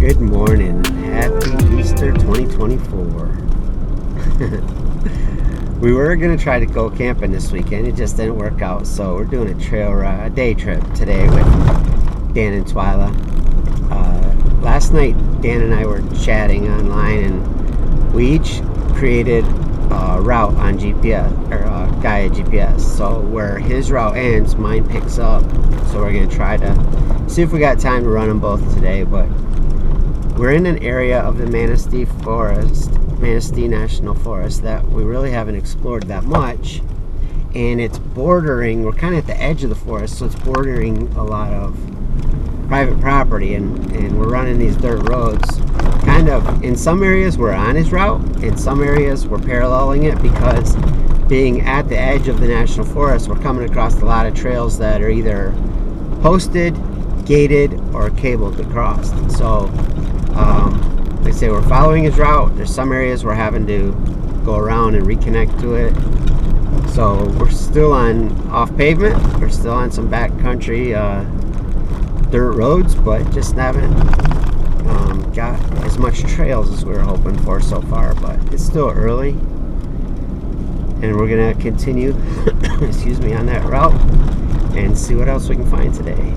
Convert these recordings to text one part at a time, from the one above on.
Good morning. Happy Easter 2024. We were going to try to go camping this weekend. It just didn't work out. So we're doing a day trip today with Dan and Twyla. Last night, Dan and I were chatting online, and we each created a route on GPS, or Gaia GPS. So where his route ends, mine picks up. So we're going to try to see if we got time to run them both today. But we're in an area of the Manistee National Forest that we really haven't explored that much, and it's bordering, we're kind of at the edge of the forest, so it's bordering a lot of private property, and we're running these dirt roads. Kind of, in some areas we're on his route, in some areas we're paralleling it, because being at the edge of the National Forest, we're coming across a lot of trails that are either posted, gated, or cabled across. So like I say, we're following his route. There's some areas we're having to go around and reconnect to it. So we're still off pavement. We're still on some backcountry dirt roads, but just haven't got as much trails as we were hoping for so far. But it's still early, and we're gonna continue excuse me, on that route and see what else we can find today.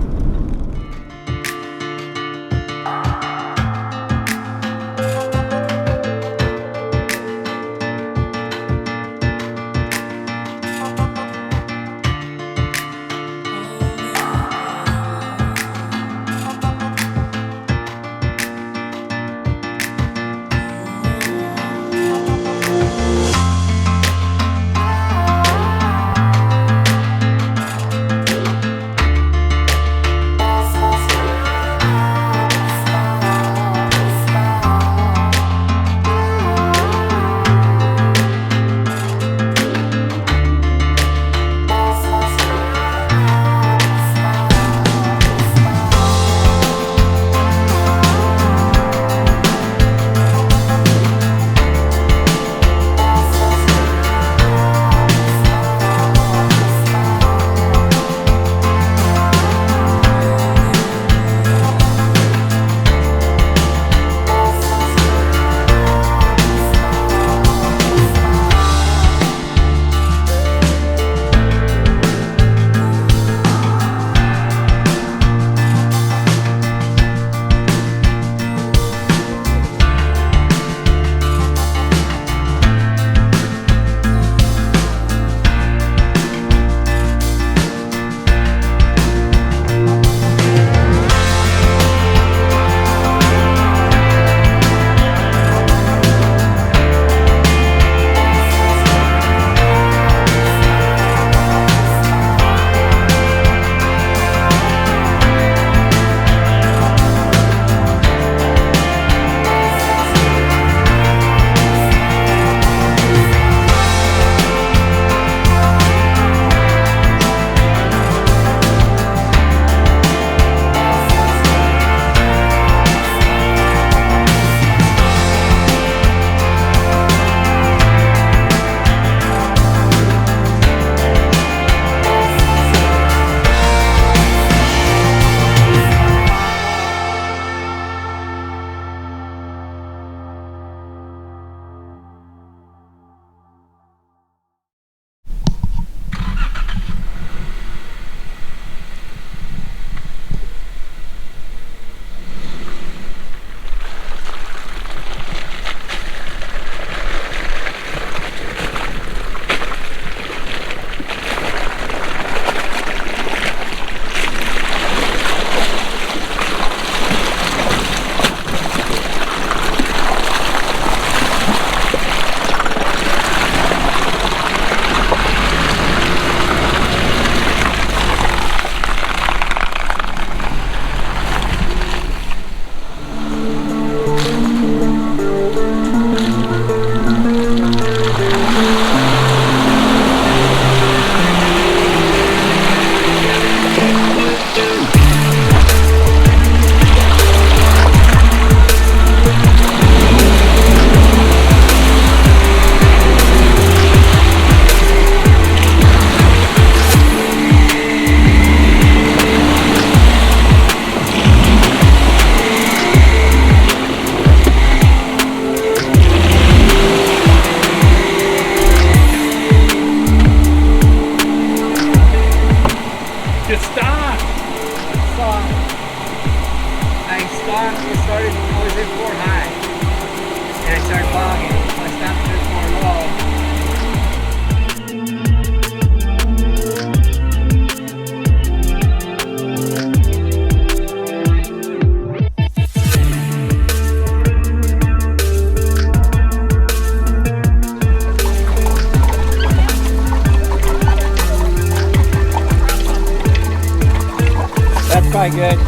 storm, I was in 4 high, and I started fogging. I stopped at 4 low. That's probably good.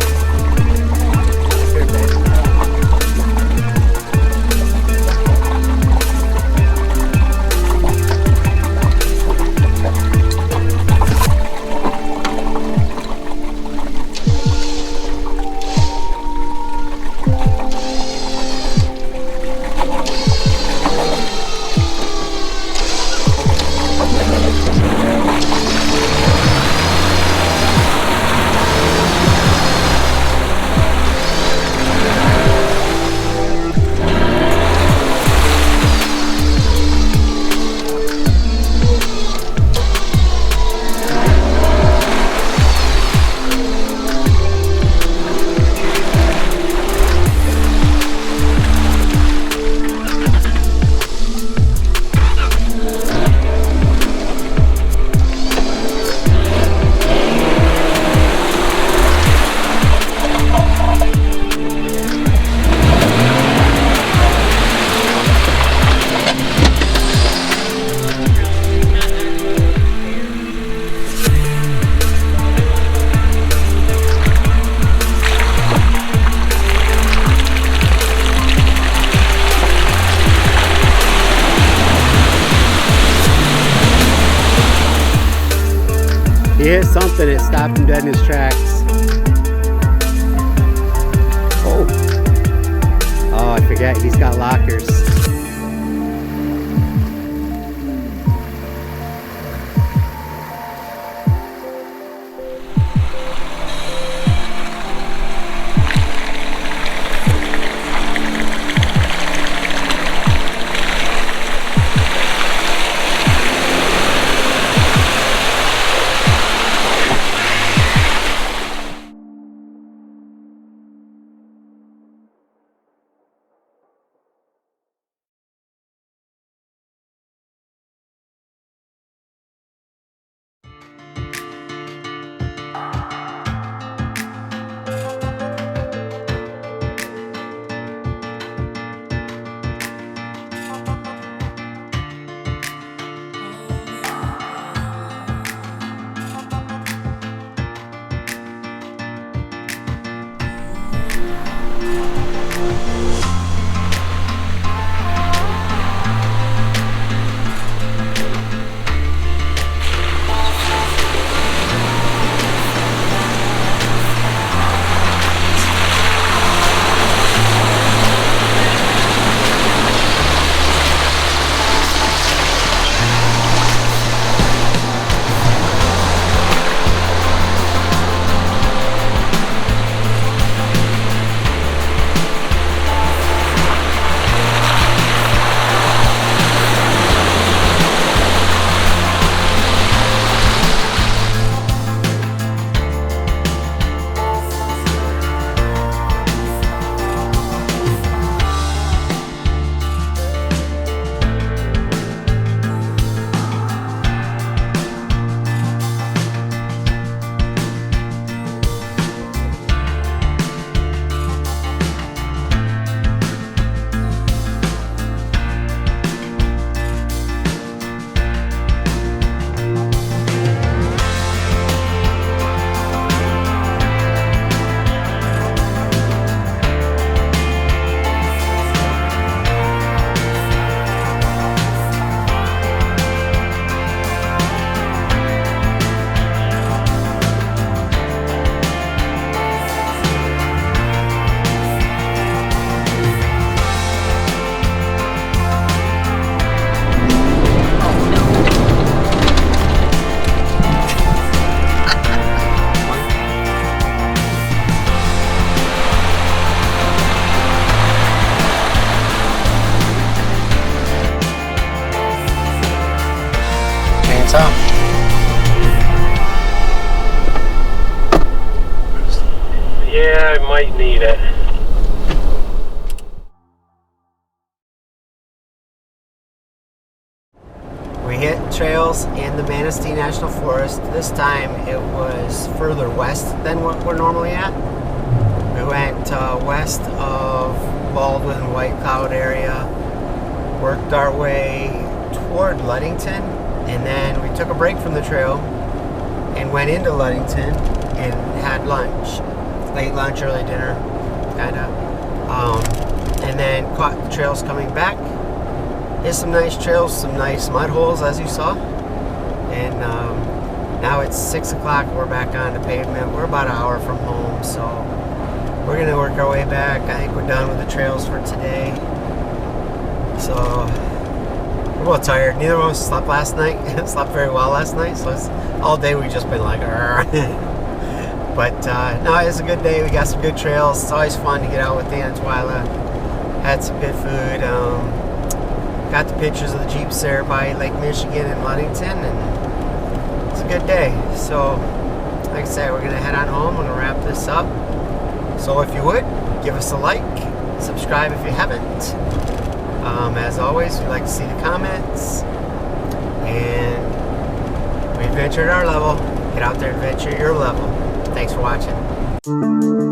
He hit something, it stopped him dead in his tracks. Oh. Oh, I forget, he's got lockers. trails in the Manistee National Forest. This time it was further west than what we're normally at. We went west of Baldwin, White Cloud area, worked our way toward Ludington, and then we took a break from the trail and went into Ludington and had lunch. Late lunch, early dinner, kind of. And then caught the trails coming back. There's some nice trails, some nice mud holes, as you saw. And now it's 6 o'clock. We're back on the pavement. We're about an hour from home, so we're gonna work our way back. I think we're done with the trails for today. So we're both tired. Neither of us slept last night. Slept very well last night. So it's, all day we've just been like, but no, it's a good day. We got some good trails. It's always fun to get out with Dan and Twyla. Had some good food. Got the pictures of the Jeeps there by Lake Michigan and Ludington, and it's a good day. So, like I said, we're going to head on home. We're going to wrap this up. So if you would, give us a like, subscribe if you haven't. As always, we'd like to see the comments. And we adventured our level. Get out there and adventure your level. Thanks for watching.